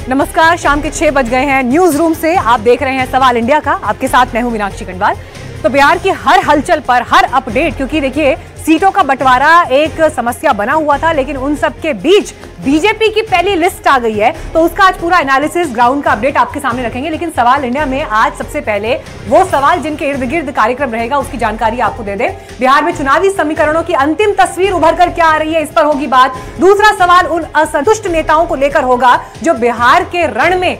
नमस्कार, शाम के 6 बज गए हैं। न्यूज रूम से आप देख रहे हैं सवाल इंडिया का। आपके साथ मैं हूं मीनाक्षी खंडवाल। तो बिहार की हर हलचल पर हर अपडेट, क्योंकि देखिए सीटों का बंटवारा एक समस्या बना हुआ था, लेकिन उन सब के बीच बीजेपी की पहली लिस्ट आ गई है, तो उसका आज पूरा एनालिसिस, ग्राउंड का अपडेट आपके सामने रखेंगे। लेकिन सवाल इंडिया में आज सबसे पहले वो सवाल जिनके इर्द गिर्द कार्यक्रम रहेगा उसकी जानकारी आपको दे दें। बिहार में चुनावी समीकरणों की अंतिम तस्वीर उभर कर क्या आ रही है, इस पर होगी बात। दूसरा सवाल उन असंतुष्ट नेताओं को लेकर होगा जो बिहार के रण में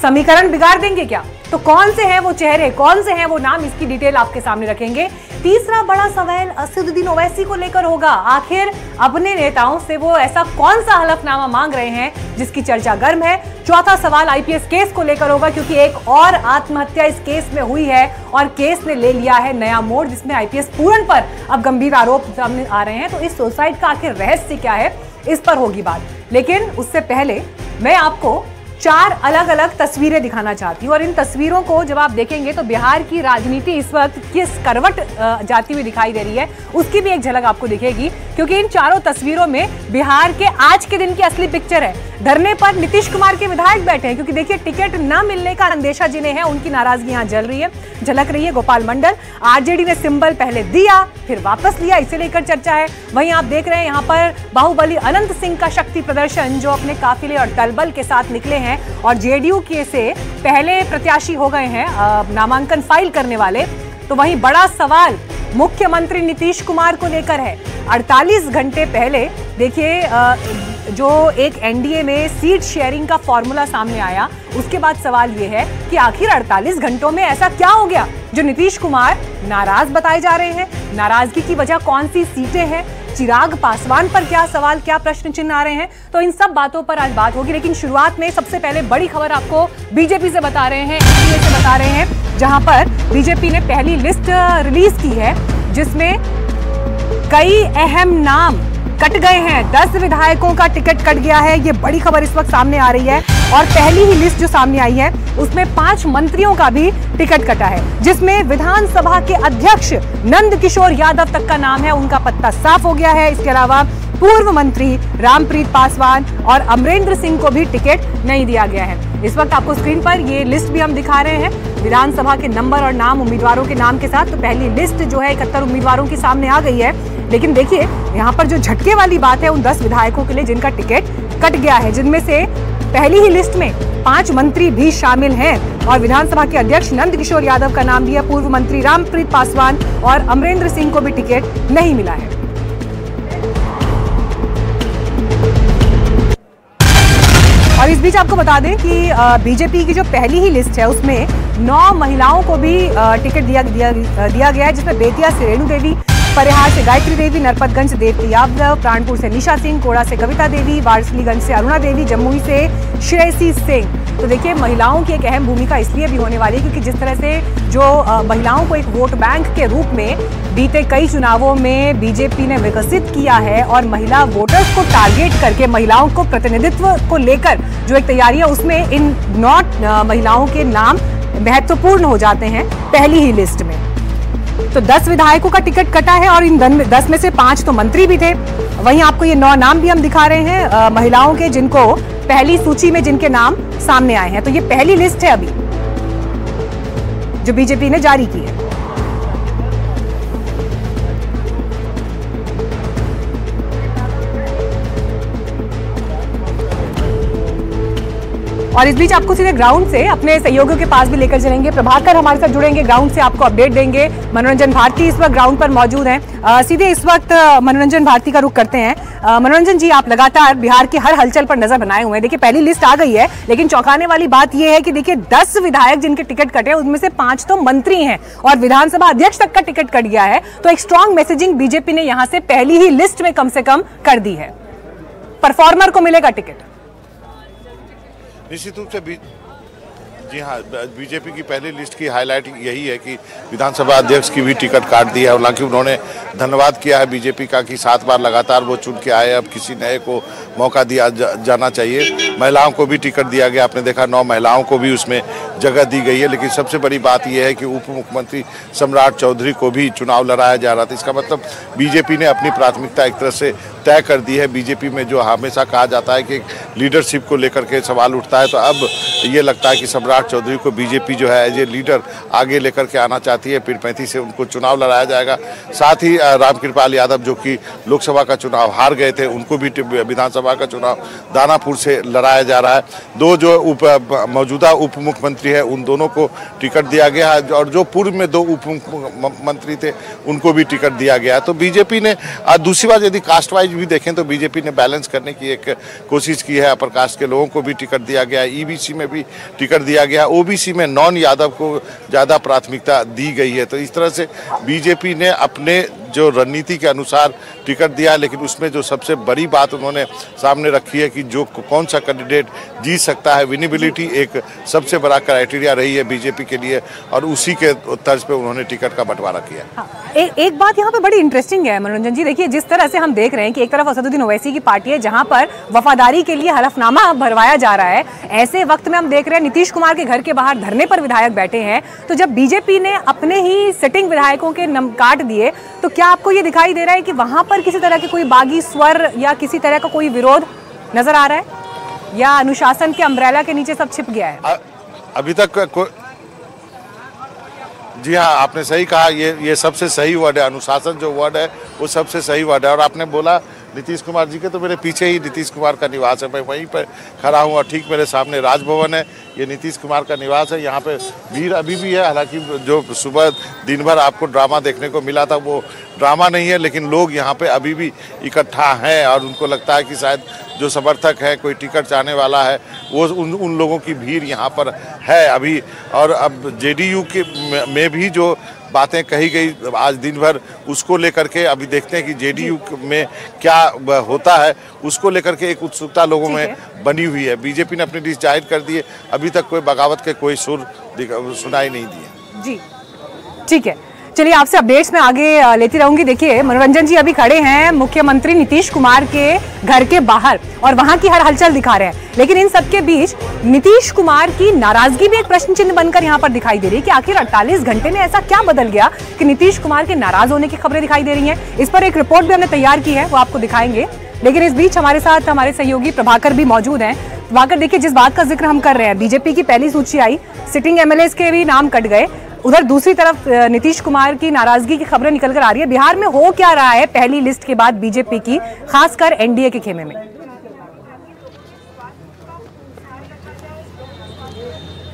समीकरण बिगाड़ देंगे क्या। तो कौन से हैं वो चेहरे, कौन से हैं वो नाम, इसकी डिटेल आपके सामने रखेंगे। तीसरा बड़ा सवाल असदुद्दीन ओवैसी को लेकर होगा। आखिर अपने नेताओं से वो ऐसा कौन सा हलफनामा मांग रहे हैं जिसकी चर्चा गर्म है। चौथा सवाल आईपीएस केस को लेकर होगा, क्योंकि एक और आत्महत्या इस केस में हुई है और केस ने ले लिया है नया मोड़, जिसमें आईपीएस पूरन पर अब गंभीर आरोप सामने आ रहे हैं। तो इस सुसाइड का आखिर रहस्य क्या है, इस पर होगी बात। लेकिन उससे पहले मैं आपको 4 अलग अलग तस्वीरें दिखाना चाहती हूँ, और इन तस्वीरों को जब आप देखेंगे तो बिहार की राजनीति इस वक्त किस करवट जाती हुई दिखाई दे रही है उसकी भी एक झलक आपको दिखेगी। क्योंकि इन चारों तस्वीरों में बिहार के आज के दिन की असली पिक्चर है। धरने पर नीतीश कुमार के विधायक बैठे हैं, क्योंकि देखिए टिकट न मिलने का अंदेशा जिन्हें है उनकी नाराजगी यहाँ झलक रही है। गोपाल मंडल, आरजेडी ने सिंबल पहले दिया फिर वापस लिया, इसे लेकर चर्चा है। वहीं आप देख रहे हैं यहाँ पर बाहुबली अनंत सिंह का शक्ति प्रदर्शन, जो अपने काफिले और दलबल के साथ निकले हैं और जेडीयू के से पहले प्रत्याशी हो गए हैं नामांकन फाइल करने वाले। तो वहीं बड़ा सवाल मुख्यमंत्री नीतीश कुमार को लेकर है। 48 घंटे पहले देखिए जो एक एनडीए में सीट शेयरिंग का फॉर्मूला सामने आया, उसके बाद सवाल यह है कि आखिर 48 घंटों में ऐसा क्या हो गया जो नीतीश कुमार नाराज बताए जा रहे हैं। नाराजगी की वजह कौन सी सीटें हैं, चिराग पासवान पर क्या सवाल, क्या प्रश्न चिन्ह आ रहे हैं। तो इन सब बातों पर आज बात होगी। लेकिन शुरुआत में सबसे पहले बड़ी खबर आपको बीजेपी से बता रहे हैं, एनडीए से बता रहे हैं, जहां पर बीजेपी ने पहली लिस्ट रिलीज की है जिसमें कई अहम नाम कट गए हैं। 10 विधायकों का टिकट कट गया है, ये बड़ी खबर इस वक्त सामने आ रही है। और पहली ही लिस्ट जो सामने आई है उसमें 5 मंत्रियों का भी टिकट कटा है, जिसमें विधानसभा के अध्यक्ष नंद किशोर यादव तक का नाम है, उनका पत्ता साफ हो गया है। इसके अलावा पूर्व मंत्री रामप्रीत पासवान और अमरेंद्र सिंह को भी टिकट नहीं दिया गया है। इस वक्त आपको स्क्रीन पर ये लिस्ट भी हम दिखा रहे हैं विधानसभा के नंबर और नाम, उम्मीदवारों के नाम के साथ। तो पहली लिस्ट जो है 71 उम्मीदवारों की सामने आ गई है। लेकिन देखिए यहाँ पर जो झटके वाली बात है उन 10 विधायकों के लिए जिनका टिकट कट गया है, जिनमें से पहली ही लिस्ट में 5 मंत्री भी शामिल हैं और विधानसभा के अध्यक्ष नंद किशोर यादव का नाम भी है, पूर्व मंत्री रामप्रीत पासवान और अमरेंद्र सिंह को भी टिकट नहीं मिला है। और इस बीच आपको बता दें कि बीजेपी की जो पहली ही लिस्ट है उसमें 9 महिलाओं को भी टिकट दिया गया है, जिसमें बेतिया से रेणु देवी, परिहार से गायत्री देवी, नरपतगंज से देवती यादव, प्राणपुर से निशा सिंह, कोड़ा से कविता देवी, वारसलीगंज से अरुणा देवी, जमुई से श्रेयसी सिंह। तो देखिए महिलाओं की एक अहम भूमिका इसलिए भी होने वाली है क्योंकि जिस तरह से जो महिलाओं को एक वोट बैंक के रूप में बीते कई चुनावों में बीजेपी ने विकसित किया है और महिला वोटर्स को टारगेट करके महिलाओं को प्रतिनिधित्व को लेकर जो एक तैयारी है उसमें इन 9 महिलाओं के नाम महत्वपूर्ण हो जाते हैं पहली ही लिस्ट में। तो 10 विधायकों का टिकट कटा है और इन 10 में से 5 तो मंत्री भी थे। वहीं आपको ये 9 नाम भी हम दिखा रहे हैं महिलाओं के, जिनको पहली सूची में जिनके नाम सामने आए हैं। तो ये पहली लिस्ट है अभी जो बीजेपी ने जारी की है। और इस बीच आपको सीधे ग्राउंड से अपने सहयोगियों के पास भी लेकर चलेंगे। प्रभाकर हमारे साथ जुड़ेंगे, ग्राउंड से आपको अपडेट देंगे। मनोरंजन भारती इस वक्त ग्राउंड पर मौजूद हैं। सीधे इस वक्त मनोरंजन भारती का रुख करते हैं। मनोरंजन जी, आप लगातार बिहार की हर हलचल पर नजर बनाए हुए हैं। देखिए पहली लिस्ट आ गई है, लेकिन चौंकाने वाली बात यह है कि देखिए 10 विधायक जिनके टिकट कटे हैं उनमें से 5 तो मंत्री हैं और विधानसभा अध्यक्ष तक का टिकट कट गया है। तो एक स्ट्रॉन्ग मैसेजिंग बीजेपी ने यहां से पहली ही लिस्ट में कम से कम कर दी है। परफॉर्मर को मिलेगा टिकट निश्चित रूप से। जी हाँ, बीजेपी की पहली लिस्ट की हाईलाइट यही है कि विधानसभा अध्यक्ष की भी टिकट काट दी है। हालांकि उन्होंने धन्यवाद किया है बीजेपी का कि 7 बार लगातार वो चुन के आए, अब किसी नए को मौका दिया जाना चाहिए। महिलाओं को भी टिकट दिया गया, आपने देखा 9 महिलाओं को भी उसमें जगह दी गई है। लेकिन सबसे बड़ी बात यह है कि उप मुख्यमंत्री सम्राट चौधरी को भी चुनाव लड़ाया जा रहा था। इसका मतलब बीजेपी ने अपनी प्राथमिकता एक तरह से तय कर दी है। बीजेपी में जो हमेशा कहा जाता है कि लीडरशिप को लेकर के सवाल उठता है, तो अब ये लगता है कि सम्राट चौधरी को बीजेपी जो है एज ए लीडर आगे लेकर के आना चाहती है। पीरपैंती से उनको चुनाव लड़ाया जाएगा। साथ ही रामकृपाल यादव जो कि लोकसभा का चुनाव हार गए थे, उनको भी विधानसभा का चुनाव दानापुर से लड़ाया जा रहा है। दो जो मौजूदा उप मुख्यमंत्री है उन दोनों को टिकट दिया गया है, और जो पूर्व में 2 उप मुख्यमंत्री थे उनको भी टिकट दिया गया है। तो बीजेपी ने दूसरी बात यदि कास्ट वाइज भी देखें तो बीजेपी ने बैलेंस करने की एक कोशिश की है। अपर कास्ट के लोगों को भी टिकट दिया गया है, ईबीसी में भी टिकट दिया गया, ओबीसी में नॉन यादव को ज़्यादा प्राथमिकता दी गई है। तो इस तरह से बीजेपी ने अपने जो रणनीति के अनुसार टिकट दिया, लेकिन उसमें जो सबसे बड़ी बात उन्होंने सामने रखी है कि जो कौन सा कैंडिडेट जीत सकता है, विनेबिलिटी एक सबसे बड़ा क्राइटेरिया रही है बीजेपी के लिए, और उसी के तर्ज पे उन्होंने टिकट का बंटवारा किया। हाँ, एक बात यहाँ पे बड़ी इंटरेस्टिंग है मनोरंजन जी। देखिए, जिस तरह से हम देख रहे हैं कि एक तरफ असदुद्दीन ओवैसी की पार्टी है जहाँ पर वफादारी के लिए हलफनामा भरवाया जा रहा है, ऐसे वक्त में हम देख रहे हैं नीतीश कुमार के घर के बाहर धरने पर विधायक बैठे हैं। तो जब बीजेपी ने अपने ही सिटिंग विधायकों के काट दिए, तो क्या आपको ये दिखाई दे रहा है कि वहां पर किसी तरह के कोई बागी स्वर या किसी तरह का कोई विरोध नजर आ रहा है, या अनुशासन के अम्ब्रेला के नीचे सब छिप गया है? अभी तक जी हाँ, आपने सही कहा। ये सबसे सही वर्ड है। अनुशासन जो वर्ड है वो सबसे सही वर्ड है। और आपने बोला नीतीश कुमार जी के, तो मेरे पीछे ही नीतीश कुमार का निवास है। मैं वहीं पर खड़ा हूँ और ठीक मेरे सामने राजभवन है। ये नीतीश कुमार का निवास है। यहाँ पे भीड़ अभी भी है। हालांकि जो सुबह दिन भर आपको ड्रामा देखने को मिला था वो ड्रामा नहीं है, लेकिन लोग यहाँ पे अभी भी इकट्ठा हैं और उनको लगता है कि शायद जो समर्थक है, कोई टिकट चाहने वाला है, वो उन लोगों की भीड़ यहाँ पर है अभी। और अब जेडीयू के में भी जो बातें कही गई आज दिन भर, उसको लेकर के अभी देखते हैं कि जेडीयू में क्या होता है। उसको लेकर के एक उत्सुकता लोगों में बनी हुई है। बीजेपी ने अपनी लिस्ट जाहिर कर दी है, अभी तक कोई बगावत के कोई सुर सुनाई नहीं दिए। जी ठीक है, चलिए आपसे अपडेट्स में आगे लेती रहूंगी। देखिए मनोरंजन जी अभी खड़े हैं मुख्यमंत्री नीतीश कुमार के घर के बाहर और वहां की हर हलचल दिखा रहे हैं, लेकिन इन सबके बीच नीतीश कुमार की नाराजगी भी एक प्रश्न चिन्ह बनकर यहां पर दिखाई दे रही है कि आखिर 48 घंटे में ऐसा क्या बदल गया कि नीतीश कुमार के नाराज होने की खबरें दिखाई दे रही हैं। इस पर एक रिपोर्ट भी हमने तैयार की है, वो आपको दिखाएंगे। लेकिन इस बीच हमारे साथ हमारे सहयोगी प्रभाकर भी मौजूद हैं। प्रभाकर, देखिए जिस बात का जिक्र हम कर रहे हैं, बीजेपी की पहली सूची आई, सिटिंग एमएलएस के भी नाम कट गए, उधर दूसरी तरफ नीतीश कुमार की नाराजगी की खबरें निकल कर आ रही है। बिहार में हो क्या रहा है पहली लिस्ट के बाद बीजेपी की, खासकर एनडीए के खेमे में?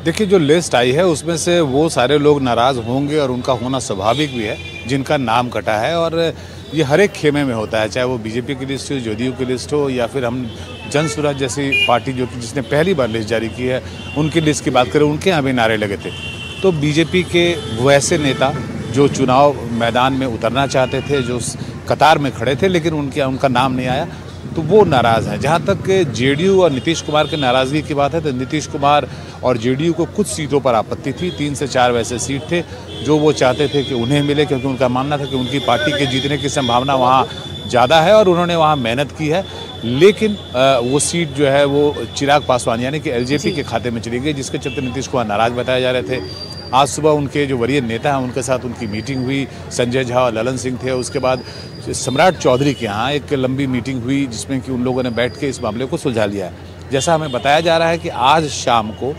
देखिए, जो लिस्ट आई है उसमें से वो सारे लोग नाराज होंगे और उनका होना स्वाभाविक भी है जिनका नाम कटा है। और ये हर एक खेमे में होता है, चाहे वो बीजेपी की लिस्ट हो, जेडीयू की लिस्ट हो, या फिर हम जन स्वराज जैसी पार्टी जो कि जिसने पहली बार लिस्ट जारी की है उनकी लिस्ट की बात करें, उनके यहाँ भी नारे लगे थे। तो बीजेपी के वैसे नेता जो चुनाव मैदान में उतरना चाहते थे, जो कतार में खड़े थे, लेकिन उनका नाम नहीं आया, तो वो नाराज़ हैं। जहाँ तक जेडीयू और नीतीश कुमार की नाराज़गी की बात है, तो नीतीश कुमार और जेडीयू को कुछ सीटों पर आपत्ति थी। 3 से 4 वैसे सीट थे जो वो चाहते थे कि उन्हें मिले, क्योंकि उनका मानना था कि उनकी पार्टी के जीतने की संभावना वहाँ ज़्यादा है और उन्होंने वहाँ मेहनत की है। लेकिन वो सीट जो है वो चिराग पासवान यानी कि एलजेपी के खाते में चली गई, जिसके चलते नीतीश कुमार नाराज़ बताए जा रहे थे। आज सुबह उनके जो वरीय नेता हैं उनके साथ उनकी मीटिंग हुई, संजय झा और ललन सिंह थे। उसके बाद सम्राट चौधरी के यहाँ एक लंबी मीटिंग हुई जिसमें कि उन लोगों ने बैठ के इस मामले को सुलझा लिया है। जैसा हमें बताया जा रहा है कि आज शाम को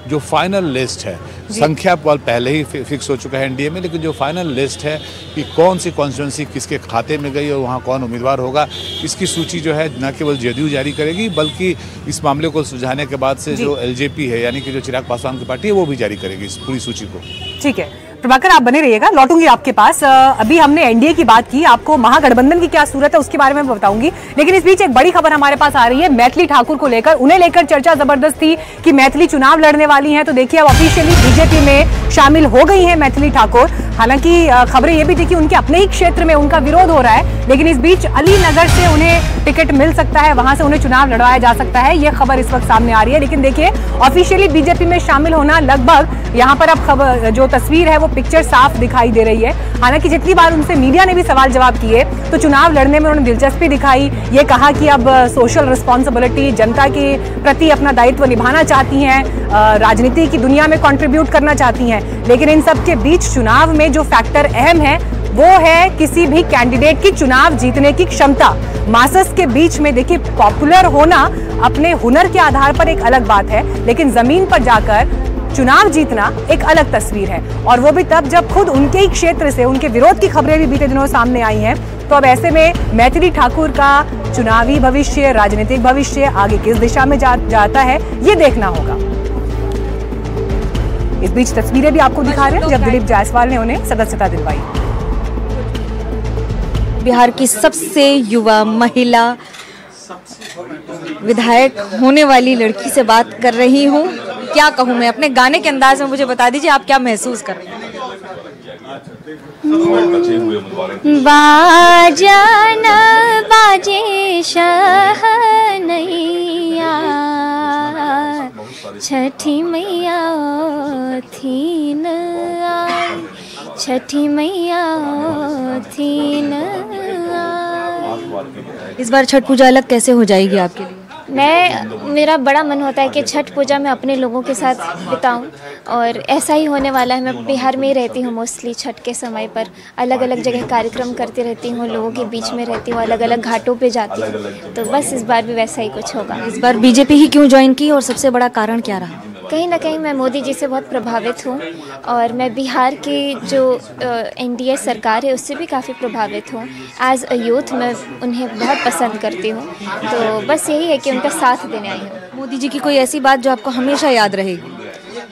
जो फाइनल लिस्ट है, संख्या पहले ही फिक्स हो चुका है एनडीए में, लेकिन जो फाइनल लिस्ट है कि कौन सी कॉन्स्टिट्यूंसी किसके खाते में गई और वहाँ कौन उम्मीदवार होगा, इसकी सूची जो है न केवल जेडीयू जारी करेगी बल्कि इस मामले को सुलझाने के बाद से जो एलजेपी है यानी कि जो चिराग पासवान की पार्टी है वो भी जारी करेगी इस पूरी सूची को। ठीक है प्रभाकर, आप बने रहिएगा, लौटूंगी आपके पास। अभी हमने एनडीए की बात की, आपको महागठबंधन की क्या सूरत है उसके बारे में बताऊंगी, लेकिन इस बीच एक बड़ी खबर हमारे पास आ रही है मैथिली ठाकुर को लेकर। उन्हें लेकर चर्चा जबरदस्त थी कि मैथिली चुनाव लड़ने वाली हैं, तो देखिए अब ऑफिशियली बीजेपी में शामिल हो गई है मैथिली ठाकुर। हालांकि खबरें ये भी थी कि उनके अपने ही क्षेत्र में उनका विरोध हो रहा है, लेकिन इस बीच अलीनगर से उन्हें टिकट मिल सकता है, वहां से उन्हें चुनाव लड़वाया जा सकता है, यह खबर इस वक्त सामने आ रही है। लेकिन देखिए ऑफिशियली बीजेपी में शामिल होना लगभग, यहाँ पर अब खबर जो तस्वीर है वो पिक्चर साफ दिखाई दे रही है। हालांकि जितनी बार उनसे मीडिया ने भी सवाल जवाब किए तो चुनाव लड़ने में उन्होंने दिलचस्पी दिखाई, ये कहा कि अब सोशल रिस्पॉन्सिबिलिटी, जनता के प्रति अपना दायित्व निभाना चाहती हैं, राजनीति की दुनिया में कंट्रीब्यूट करना चाहती हैं, लेकिन इन सब के बीच चुनाव में जो फैक्टर अहम है वो है किसी भी कैंडिडेट की चुनाव जीतने की क्षमता। मासस के बीच में देखिए, पॉपुलर होना अपने हुनर के आधार पर एक अलग बात है, लेकिन जमीन पर जाकर चुनाव जीतना एक अलग तस्वीर है, और वो भी तब जब खुद उनके ही क्षेत्र से उनके विरोध की खबरें भी बीते दिनों सामने आई हैं। तो अब ऐसे में मैथिली ठाकुर का चुनावी भविष्य, राजनीतिक भविष्य आगे किस दिशा में जाता है, ये देखना होगा। इस बीच तस्वीरें भी आपको दिखा रहे हैं जब दिलीप जायसवाल ने उन्हें सदस्यता दिलवाई। बिहार की सबसे युवा महिला विधायक होने वाली लड़की से बात कर रही हूँ। क्या कहूँ मैं, अपने गाने के अंदाज में मुझे बता दीजिए आप क्या महसूस कर रहे हैं। बाजन बाजे शहनैया, छठी मैया थीन आई, छठी मैया थीन आई। इस बार छठ पूजा अलग कैसे हो जाएगी आपके लिए? मेरा बड़ा मन होता है कि छठ पूजा मैं अपने लोगों के साथ बिताऊं, और ऐसा ही होने वाला है। मैं बिहार में ही रहती हूँ मोस्टली। छठ के समय पर अलग अलग जगह कार्यक्रम करती रहती हूँ, लोगों के बीच में रहती हूँ, अलग अलग घाटों पे जाती हूँ। तो बस इस बार भी वैसा ही कुछ होगा। इस बार बीजेपी ही क्यों ज्वाइन की और सबसे बड़ा कारण क्या रहा? कहीं ना कहीं मैं मोदी जी से बहुत प्रभावित हूँ, और मैं बिहार की जो एनडीए सरकार है उससे भी काफ़ी प्रभावित हूँ। एज अ यूथ मैं उन्हें बहुत पसंद करती हूँ, तो बस यही है कि उनका साथ देने आई हूँ। मोदी जी की कोई ऐसी बात जो आपको हमेशा याद रहेगी?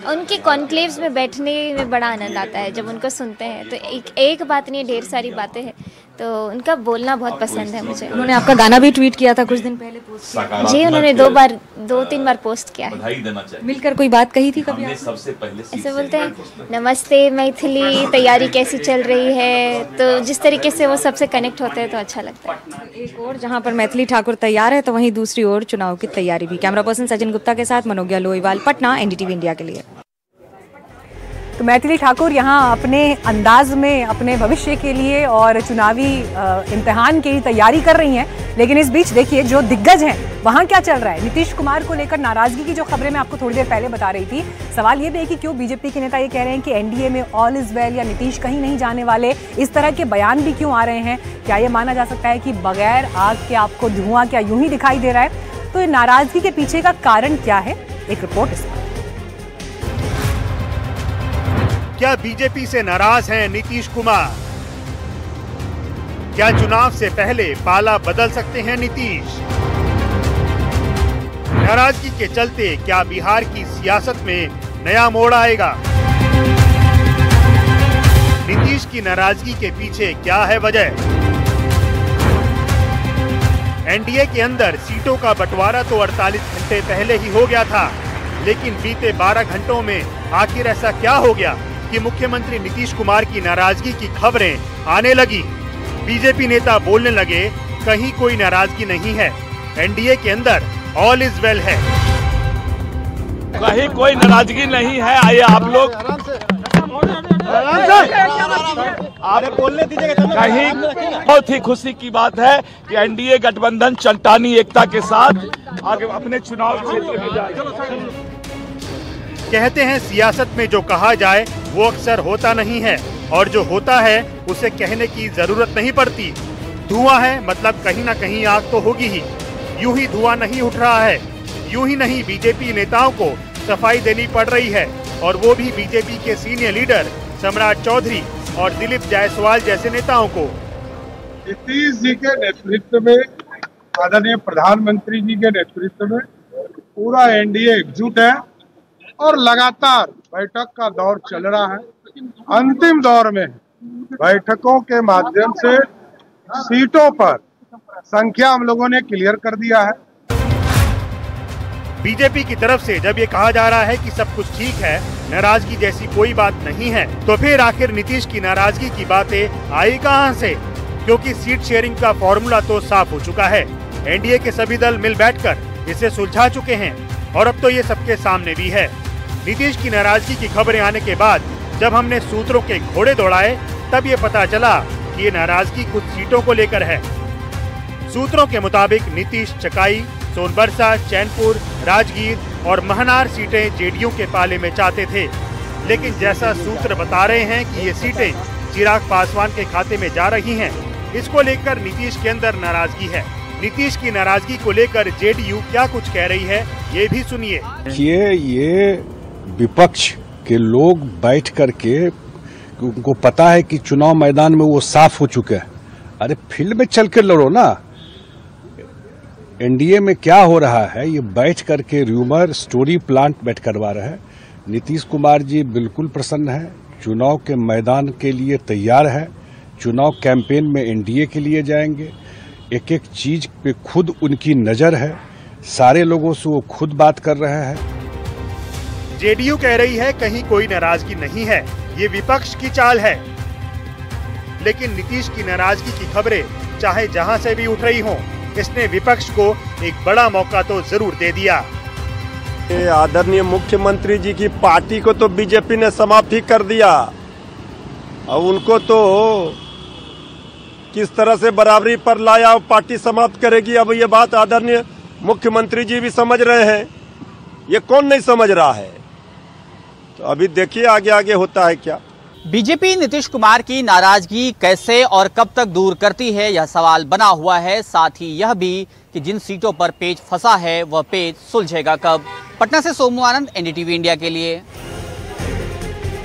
उनके कॉन्क्लेव्स में बैठने में बड़ा आनंद आता है जब उनको सुनते हैं। तो एक बात नहीं, ढेर सारी बातें हैं, तो उनका बोलना बहुत पसंद है मुझे। उन्होंने आपका गाना भी ट्वीट किया था कुछ दिन पहले, पोस्ट किया। जी, उन्होंने 2-3 बार पोस्ट किया है। मिलकर कोई बात कही थी कभी? ऐसे बोलते हैं, नमस्ते मैथिली, तैयारी कैसी चल रही है? तो जिस तरीके से वो सबसे कनेक्ट होते हैं तो अच्छा लगता है। एक और जहां पर मैथिली ठाकुर तैयार है, तो वहीं दूसरी ओर चुनाव की तैयारी भी। कैमरा पर्सन सचिन गुप्ता के साथ मनोज्ञा लोईवाल, पटना, एनडीटीवी इंडिया के लिए। तो मैथिली ठाकुर यहाँ अपने अंदाज में अपने भविष्य के लिए और चुनावी इम्तिहान की तैयारी कर रही हैं, लेकिन इस बीच देखिए जो दिग्गज हैं वहाँ क्या चल रहा है। नीतीश कुमार को लेकर नाराजगी की जो खबरें मैं आपको थोड़ी देर पहले बता रही थी, सवाल ये भी है कि क्यों बीजेपी के नेता ये कह रहे हैं कि एनडीए में ऑल इज वेल या नीतीश कहीं नहीं जाने वाले, इस तरह के बयान भी क्यों आ रहे हैं? क्या ये माना जा सकता है कि बगैर आग के आपको धुआं क्या यूं ही दिखाई दे रहा है? तो ये नाराजगी के पीछे का कारण क्या है, एक रिपोर्ट इस पर। क्या बीजेपी से नाराज हैं नीतीश कुमार? क्या चुनाव से पहले पाला बदल सकते हैं नीतीश? नाराजगी के चलते क्या बिहार की सियासत में नया मोड़ आएगा? नीतीश की नाराजगी के पीछे क्या है वजह? एनडीए के अंदर सीटों का बंटवारा तो 48 घंटे पहले ही हो गया था, लेकिन बीते 12 घंटों में आखिर ऐसा क्या हो गया कि मुख्यमंत्री नीतीश कुमार की नाराजगी की खबरें आने लगी? बीजेपी नेता बोलने लगे, कहीं कोई नाराजगी नहीं है, एनडीए के अंदर ऑल इज वेल है। कहीं कोई नाराजगी नहीं है। आइए आप लोग बोलने दीजिए। कहीं बहुत ही खुशी की बात है कि एनडीए गठबंधन चट्टानी एकता के साथ आगे अपने चुनाव क्षेत्र में जाए। कहते हैं सियासत में जो कहा जाए वो अक्सर होता नहीं है, और जो होता है उसे कहने की जरूरत नहीं पड़ती। धुआं है मतलब कहीं ना कहीं आग तो होगी ही। यूं ही धुआं नहीं उठ रहा है, यूं ही नहीं बीजेपी नेताओं को सफाई देनी पड़ रही है, और वो भी बीजेपी के सीनियर लीडर सम्राट चौधरी और दिलीप जायसवाल जैसे नेताओं को। नीतीश जी के नेतृत्व में, आदरणीय प्रधानमंत्री जी के नेतृत्व में पूरा एनडीए एकजुट है, और लगातार बैठक का दौर चल रहा है। अंतिम दौर में बैठकों के माध्यम से सीटों पर संख्या हम लोगों ने क्लियर कर दिया है। बीजेपी की तरफ से जब ये कहा जा रहा है कि सब कुछ ठीक है, नाराजगी जैसी कोई बात नहीं है, तो फिर आखिर नीतीश की नाराजगी की बातें आई कहां से? क्योंकि सीट शेयरिंग का फॉर्मूला तो साफ हो चुका है। एनडीए के सभी दल मिल बैठकर इसे सुलझा चुके हैं, और अब तो ये सबके सामने भी है। नीतीश की नाराजगी की खबरें आने के बाद जब हमने सूत्रों के घोड़े दौड़ाए, तब ये पता चला कि ये नाराजगी कुछ सीटों को लेकर है। सूत्रों के मुताबिक नीतीश चकाई, सोनबरसा, चैनपुर, राजगीर, और महनार सीटें जेडीयू के पाले में चाहते थे, लेकिन जैसा सूत्र बता रहे हैं कि ये सीटें चिराग पासवान के खाते में जा रही हैं। इसको लेकर नीतीश के अंदर नाराजगी है। नीतीश की नाराजगी को लेकर जेडीयू क्या कुछ कह रही है, ये भी सुनिए। ये विपक्ष के लोग बैठ करके, उनको पता है कि चुनाव मैदान में वो साफ हो चुके हैं। अरे फील्ड में चल के लड़ो ना। एनडीए में क्या हो रहा है, ये बैठ करके र्यूमर स्टोरी प्लांट बैठ करवा रहे हैं। नीतीश कुमार जी बिल्कुल प्रसन्न है, चुनाव के मैदान के लिए तैयार है। चुनाव कैंपेन में एनडीए के लिए जाएंगे। एक एक चीज पे खुद उनकी नजर है, सारे लोगों से वो खुद बात कर रहे हैं। जेडीयू कह रही है कहीं कोई नाराजगी नहीं है, ये विपक्ष की चाल है। लेकिन नीतीश की नाराजगी की खबरें चाहे जहां से भी उठ रही हों, इसने विपक्ष को एक बड़ा मौका तो जरूर दे दिया। आदरणीय मुख्यमंत्री जी की पार्टी को तो बीजेपी ने समाप्त ही कर दिया, और उनको तो किस तरह से बराबरी पर लाया, पार्टी समाप्त करेगी। अब ये बात आदरणीय मुख्यमंत्री जी भी समझ रहे हैं, ये कौन नहीं समझ रहा है। तो अभी देखिए आगे आगे होता है क्या। बीजेपी नीतीश कुमार की नाराजगी कैसे और कब तक दूर करती है, यह सवाल बना हुआ है। साथ ही यह भी कि जिन सीटों पर पेच फंसा है वह पेच सुलझेगा कब। पटना से सोमू आनंद, एनडीटीवी इंडिया के लिए।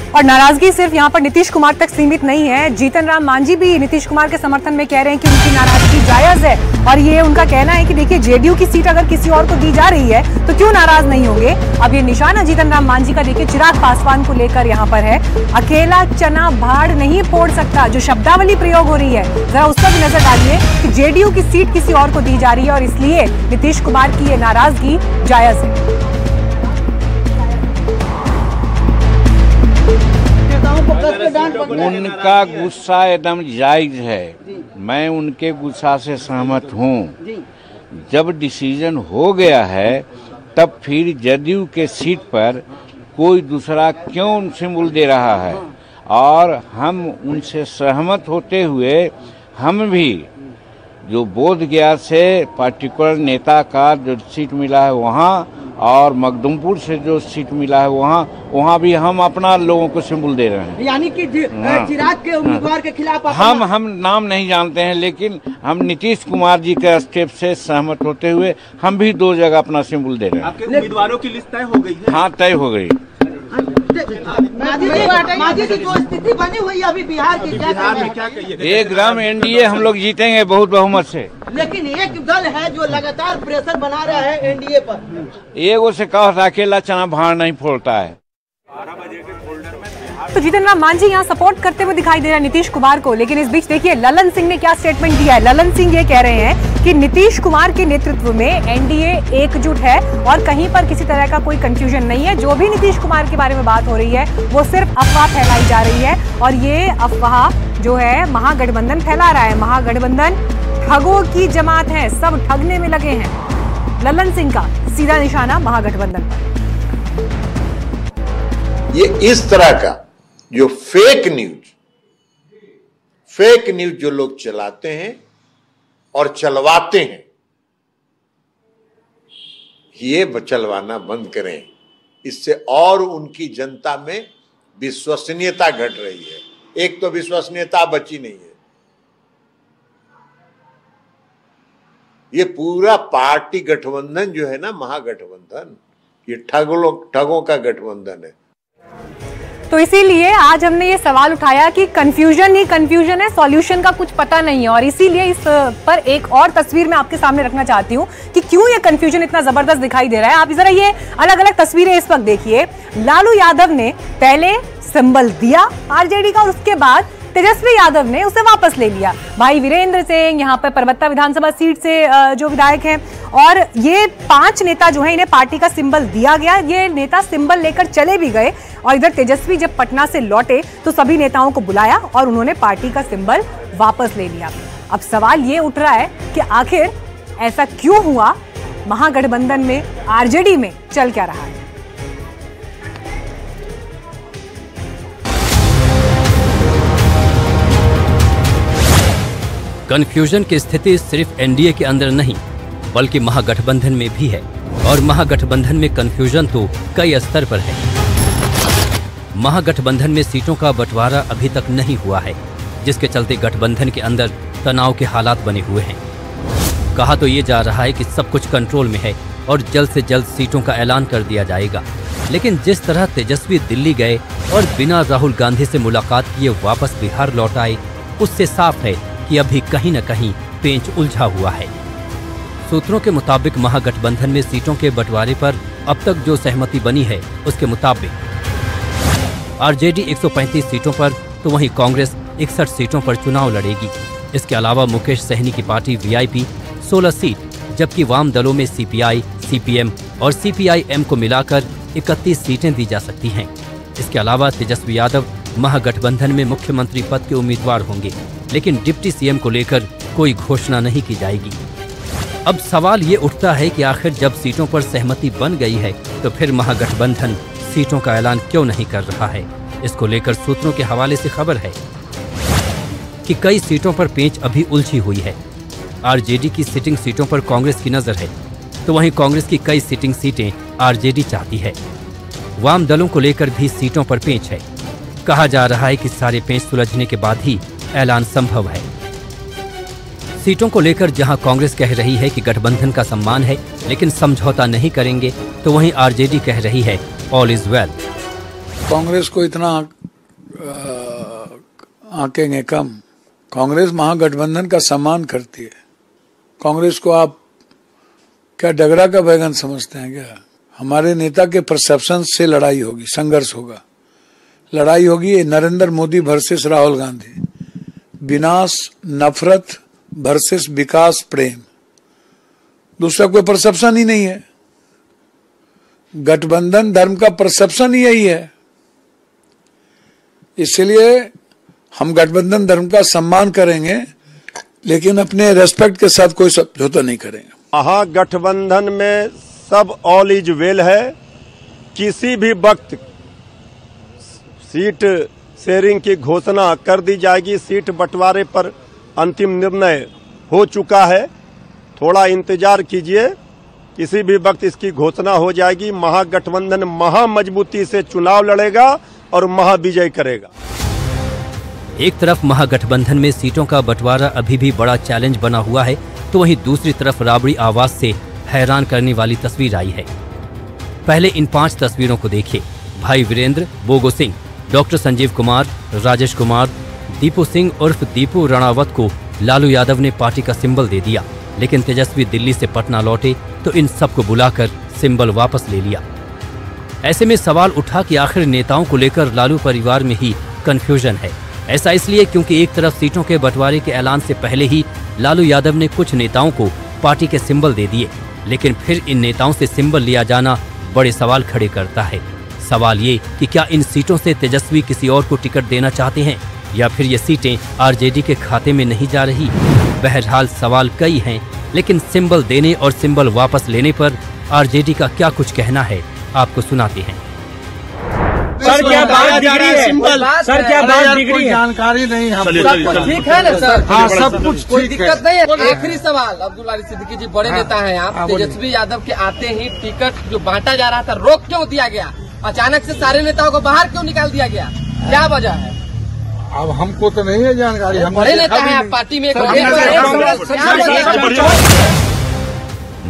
और नाराजगी सिर्फ यहाँ पर नीतीश कुमार तक सीमित नहीं है। जीतन राम मांझी भी नीतीश कुमार के समर्थन में कह रहे हैं कि उनकी नाराजगी जायज है, और ये उनका कहना है कि देखिए जेडीयू की सीट अगर किसी और को दी जा रही है तो क्यों नाराज नहीं होंगे। अब ये निशाना जीतन राम मांझी का देखिए चिराग पासवान को लेकर यहाँ पर है। अकेला चना भाड़ नहीं फोड़ सकता, जो शब्दावली प्रयोग हो रही है, जरा उस पर भी नजर डालिए कि जेडीयू की सीट किसी और को दी जा रही है और इसलिए नीतीश कुमार की ये नाराजगी जायज है। उनका गुस्सा एकदम जायज है, मैं उनके गुस्सा से सहमत हूँ। जब डिसीजन हो गया है तब फिर जदयू के सीट पर कोई दूसरा क्यों सिंबल दे रहा है, और हम उनसे सहमत होते हुए हम भी जो बोध गया से पार्टिकुलर नेता का जो सीट मिला है वहाँ, और मखदूमपुर से जो सीट मिला है वहाँ भी हम अपना लोगों को सिंबल दे रहे हैं। यानी कि चिराग के उम्मीदवार के खिलाफ हम नाम नहीं जानते हैं, लेकिन हम नीतीश कुमार जी के स्टेप से सहमत होते हुए हम भी 2 जगह अपना सिंबल दे रहे हैं। आपके उम्मीदवारों की लिस्ट तय हो गई है? हाँ, तय हो गई। मांझी की जो स्थिति बनी हुई है अभी बिहार की, क्या कहिए? एकदम एनडीए हम लोग जीतेंगे बहुत बहुमत से। लेकिन एक दल है जो लगातार प्रेशर बना रहा है एनडीए पर। एगो से कहा अकेला चना भाड़ नहीं फोड़ता है। तो जीतन राम मांझी यहाँ सपोर्ट करते हुए दिखाई दे रहा है नीतीश कुमार को, लेकिन इस बीच देखिए ललन सिंह ने क्या स्टेटमेंट दिया है। ललन सिंह ये कह रहे हैं कि नीतीश कुमार के नेतृत्व में एनडीए एकजुट है और कहीं पर किसी तरह का कोई कंफ्यूजन नहीं है। जो भी नीतीश कुमार के बारे में बात हो रही है वो सिर्फ अफवाह फैलाई जा रही है, और ये अफवाह जो है महागठबंधन फैला रहा है। महागठबंधन ठगों की जमात है, सब ठगने में लगे हैं। ललन सिंह का सीधा निशाना महागठबंधन पर। ये इस तरह का जो फेक न्यूज जो लोग चलाते हैं और चलवाते हैं, ये चलवाना बंद करें। इससे और उनकी जनता में विश्वसनीयता घट रही है। एक तो विश्वसनीयता बची नहीं है। ये पूरा पार्टी गठबंधन जो है ना, महागठबंधन, ये ठगों का गठबंधन है। तो इसीलिए आज हमने ये सवाल उठाया कि कंफ्यूजन ही कंफ्यूजन है, सॉल्यूशन का कुछ पता नहीं है। और इसीलिए इस पर एक और तस्वीर मैं आपके सामने रखना चाहती हूँ कि क्यों ये कंफ्यूजन इतना जबरदस्त दिखाई दे रहा है। आप जरा ये अलग अलग तस्वीरें इस वक्त देखिए। लालू यादव ने पहले सिंबल दिया आरजेडी का और उसके बाद तेजस्वी यादव ने उसे वापस ले लिया। भाई वीरेंद्र सिंह यहाँ पर परबत्ता विधानसभा सीट से जो विधायक हैं, और ये 5 नेता जो है इन्हें पार्टी का सिंबल दिया गया। ये नेता सिंबल लेकर चले भी गए, और इधर तेजस्वी जब पटना से लौटे तो सभी नेताओं को बुलाया और उन्होंने पार्टी का सिंबल वापस ले लिया। अब सवाल ये उठ रहा है कि आखिर ऐसा क्यों हुआ, महागठबंधन में आरजेडी में चल क्या रहा है। कन्फ्यूजन की स्थिति सिर्फ एनडीए के अंदर नहीं बल्कि महागठबंधन में भी है। और महागठबंधन में कंफ्यूजन तो कई स्तर पर है। महागठबंधन में सीटों का बंटवारा अभी तक नहीं हुआ है, जिसके चलते गठबंधन के अंदर तनाव के हालात बने हुए हैं। कहा तो ये जा रहा है कि सब कुछ कंट्रोल में है और जल्द से जल्द सीटों का ऐलान कर दिया जाएगा, लेकिन जिस तरह तेजस्वी दिल्ली गए और बिना राहुल गांधी से मुलाकात किए वापस बिहार लौट आए, उससे साफ है कि अभी कहीं न कहीं पेंच उलझा हुआ है। सूत्रों के मुताबिक महागठबंधन में सीटों के बंटवारे पर अब तक जो सहमति बनी है, उसके मुताबिक आरजेडी 135 सीटों पर तो वहीं कांग्रेस 61 सीटों पर चुनाव लड़ेगी। इसके अलावा मुकेश सहनी की पार्टी वीआईपी 16 सीट, जबकि वाम दलों में सीपीआई, सीपीएम और सीपीआईएम को मिलाकर 31 सीटें दी जा सकती हैं। इसके अलावा तेजस्वी यादव महागठबंधन में मुख्यमंत्री पद के उम्मीदवार होंगे, लेकिन डिप्टी सीएम को लेकर कोई घोषणा नहीं की जाएगी। अब सवाल ये उठता है कि आखिर जब सीटों पर सहमति बन गई है तो फिर महागठबंधन सीटों का ऐलान क्यों नहीं कर रहा है। इसको लेकर सूत्रों के हवाले से खबर है कि कई सीटों पर पेंच अभी उलझी हुई है। आरजेडी की सिटिंग सीटों पर कांग्रेस की नजर है, तो वहीं कांग्रेस की कई सिटिंग सीटें आरजेडी चाहती है। वाम दलों को लेकर भी सीटों पर पेंच है। कहा जा रहा है कि सारे पेंच सुलझने के बाद ही ऐलान संभव है। सीटों को लेकर जहां कांग्रेस कह रही है कि गठबंधन का सम्मान है, लेकिन समझौता नहीं करेंगे, तो वहीं आरजेडी कह रही है ऑल इज वेल। कांग्रेस को इतना आंकेंगे कम। कांग्रेस महागठबंधन का सम्मान करती है। कांग्रेस को आप क्या डगरा का बैगन समझते हैं क्या? हमारे नेता के परसेप्शन से लड़ाई होगी, संघर्ष होगा, लड़ाई होगी नरेंद्र मोदी वर्सेस राहुल गांधी, विनाश नफरत वर्सेस विकास प्रेम। दूसरा कोई परसेप्शन ही नहीं है। गठबंधन धर्म का परसेप्शन ही यही है। इसलिए हम गठबंधन धर्म का सम्मान करेंगे, लेकिन अपने रेस्पेक्ट के साथ कोई समझौता नहीं करेंगे। महागठबंधन में सब ऑल इज वेल है। किसी भी वक्त सीट शेयरिंग की घोषणा कर दी जाएगी। सीट बंटवारे पर अंतिम निर्णय हो चुका है। थोड़ा इंतजार कीजिए, किसी भी वक्त इसकी घोषणा हो जाएगी। महागठबंधन महामजबूती से चुनाव लड़ेगा और महाविजय करेगा। एक तरफ महागठबंधन में सीटों का बंटवारा अभी भी बड़ा चैलेंज बना हुआ है, तो वहीं दूसरी तरफ राबड़ी आवाज से हैरान करने वाली तस्वीर आई है। पहले इन 5 तस्वीरों को देखिए। भाई वीरेंद्र, बोगो सिंह, डॉक्टर संजीव कुमार, राजेश कुमार, दीपू सिंह उर्फ दीपू राणावत को लालू यादव ने पार्टी का सिंबल दे दिया, लेकिन तेजस्वी दिल्ली से पटना लौटे तो इन सबको बुलाकर सिंबल वापस ले लिया। ऐसे में सवाल उठा कि आखिर नेताओं को लेकर लालू परिवार में ही कंफ्यूजन है। ऐसा इसलिए क्योंकि एक तरफ सीटों के बंटवारे के ऐलान से पहले ही लालू यादव ने कुछ नेताओं को पार्टी के सिंबल दे दिए, लेकिन फिर इन नेताओं से सिंबल लिया जाना बड़े सवाल खड़े करता है। सवाल ये कि क्या इन सीटों से तेजस्वी किसी और को टिकट देना चाहते हैं या फिर ये सीटें आरजेडी के खाते में नहीं जा रही। बहरहाल सवाल कई हैं, लेकिन सिंबल देने और सिंबल वापस लेने पर आरजेडी का क्या कुछ कहना है, आपको सुनाते हैं। सर क्या बात बिगड़ी है? सर क्या बात बिगड़ी है? जानकारी नहीं है। सब कुछ ठीक है ना सर? हाँ सब कुछ कोई दिक्कत नहीं है। आखिरी सवाल, अब्दुल अली सिद्दीकी जी बड़े नेता हैं आप। तेजस्वी यादव के आते ही टिकट जो बांटा जा रहा था रोक क्यों दिया गया? अचानक से सारे नेताओं को बाहर क्यों निकाल दिया गया? क्या वजह है? अब हमको तो नहीं है जानकारी। हम बड़े नेता हैं पार्टी में।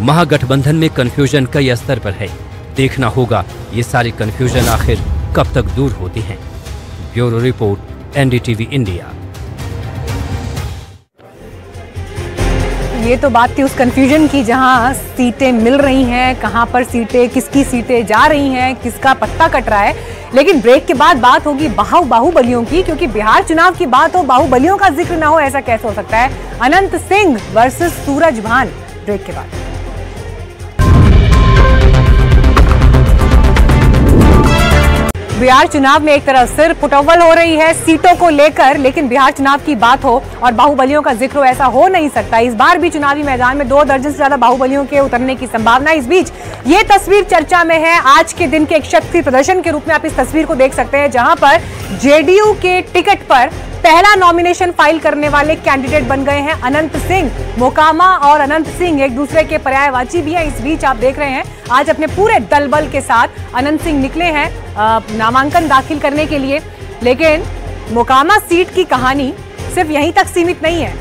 महागठबंधन में कंफ्यूजन कई स्तर पर है। देखना होगा ये सारे कंफ्यूजन आखिर कब तक दूर होते हैं। Bureau report, NDTV India. ये तो बात थी उस कंफ्यूजन की, जहां सीटें मिल रही हैं, कहां पर सीटें, किसकी सीटें जा रही हैं, किसका पत्ता कट रहा है। लेकिन ब्रेक के बाद बात होगी बाहुबलियों की, क्योंकि बिहार चुनाव की बात हो, बाहुबलियों का जिक्र ना हो, ऐसा कैसे हो सकता है? अनंत सिंह वर्सेस सूरज भान, ब्रेक के बाद। बिहार चुनाव में एक तरफ सिर पुटअव्वल हो रही है सीटों को लेकर, लेकिन बिहार चुनाव की बात हो और बाहुबलियों का जिक्र हो, ऐसा हो नहीं सकता। इस बार भी चुनावी मैदान में 2 दर्जन से ज्यादा बाहुबलियों के उतरने की संभावना। इस बीच ये तस्वीर चर्चा में है। आज के दिन के एक शक्ति प्रदर्शन के रूप में आप इस तस्वीर को देख सकते हैं, जहां पर जेडीयू के टिकट पर पहला नॉमिनेशन फाइल करने वाले कैंडिडेट बन गए हैं अनंत सिंह। मोकामा और अनंत सिंह एक दूसरे के पर्यायवाची भी हैं। इस बीच आप देख रहे हैं आज अपने पूरे दलबल के साथ अनंत सिंह निकले हैं नामांकन दाखिल करने के लिए। लेकिन मोकामा सीट की कहानी सिर्फ यहीं तक सीमित नहीं है।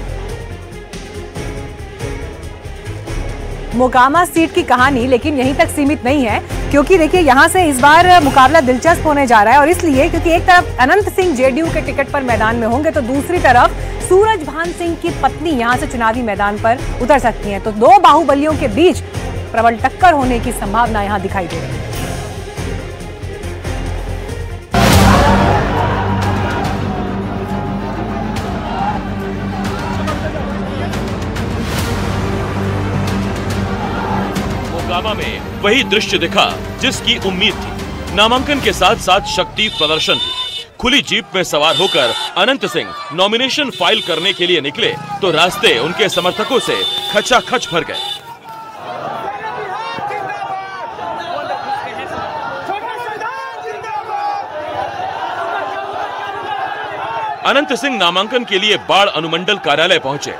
मोकामा सीट की कहानी लेकिन यहीं तक सीमित नहीं है, क्योंकि देखिए यहां से इस बार मुकाबला दिलचस्प होने जा रहा है। और इसलिए क्योंकि एक तरफ अनंत सिंह जेडीयू के टिकट पर मैदान में होंगे तो दूसरी तरफ सूरजभान सिंह की पत्नी यहां से चुनावी मैदान पर उतर सकती हैं। तो दो बाहुबलियों के बीच प्रबल टक्कर होने की संभावना यहां दिखाई दे रही है। मोकामा में वही दृश्य दिखा जिसकी उम्मीद थी। नामांकन के साथ साथ शक्ति प्रदर्शन भी। खुली जीप में सवार होकर अनंत सिंह नॉमिनेशन फाइल करने के लिए निकले तो रास्ते उनके समर्थकों से खचाखच भर गए। अनंत सिंह नामांकन के लिए बाढ़ अनुमंडल कार्यालय पहुंचे।